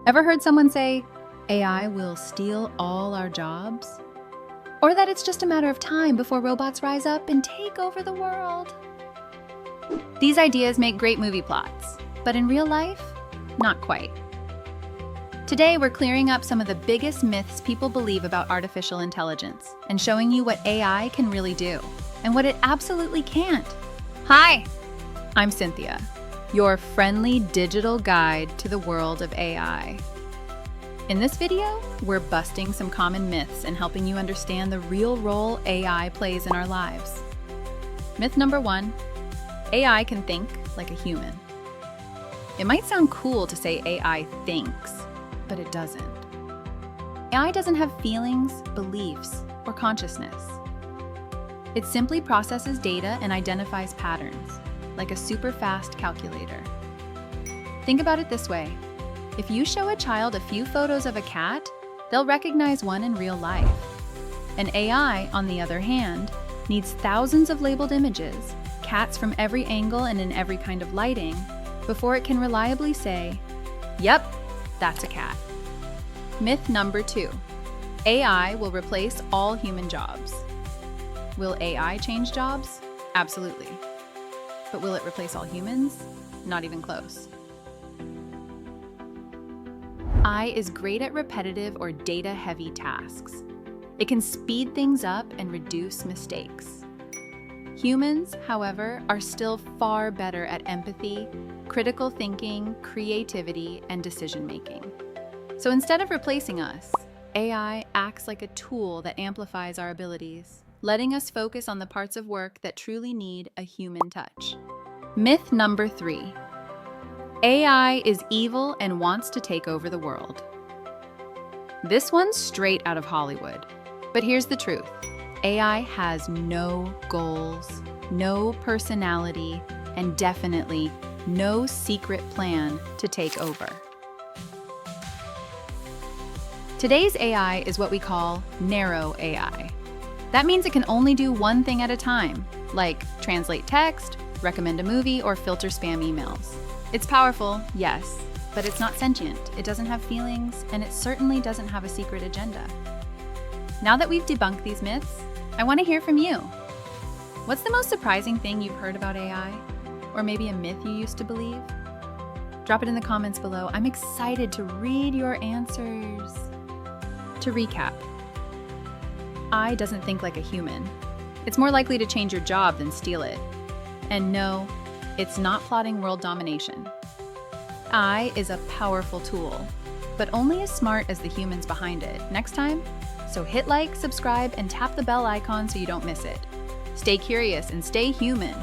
Ever heard someone say, AI will steal all our jobs? Or that it's just a matter of time before robots rise up and take over the world? These ideas make great movie plots, but in real life, not quite. Today, we're clearing up some of the biggest myths people believe about artificial intelligence and showing you what AI can really do and what it absolutely can't. Hi, I'm Cynthia, your friendly digital guide to the world of AI. In this video, we're busting some common myths and helping you understand the real role AI plays in our lives. Myth number 1, AI can think like a human. It might sound cool to say AI thinks, but it doesn't. AI doesn't have feelings, beliefs, or consciousness. It simply processes data and identifies patterns, like a super fast calculator. Think about it this way. If you show a child a few photos of a cat, they'll recognize one in real life. An AI, on the other hand, needs thousands of labeled images, cats from every angle and in every kind of lighting, before it can reliably say, "Yep, that's a cat." Myth number 2, AI will replace all human jobs. Will AI change jobs? Absolutely. But will it replace all humans? Not even close. AI is great at repetitive or data-heavy tasks. It can speed things up and reduce mistakes. Humans, however, are still far better at empathy, critical thinking, creativity, and decision-making. So instead of replacing us, AI acts like a tool that amplifies our abilities, letting us focus on the parts of work that truly need a human touch. Myth number 3, AI is evil and wants to take over the world. This one's straight out of Hollywood. But here's the truth. AI has no goals, no personality, and definitely no secret plan to take over. Today's AI is what we call narrow AI. That means it can only do one thing at a time, like translate text, recommend a movie, or filter spam emails. It's powerful, yes, but it's not sentient, it doesn't have feelings, and it certainly doesn't have a secret agenda. Now that we've debunked these myths, I want to hear from you. What's the most surprising thing you've heard about AI? Or maybe a myth you used to believe? Drop it in the comments below. I'm excited to read your answers. To recap, AI doesn't think like a human. It's more likely to change your job than steal it. And no, it's not plotting world domination. AI is a powerful tool, but only as smart as the humans behind it. Next time, so hit like, subscribe, and tap the bell icon so you don't miss it. Stay curious and stay human.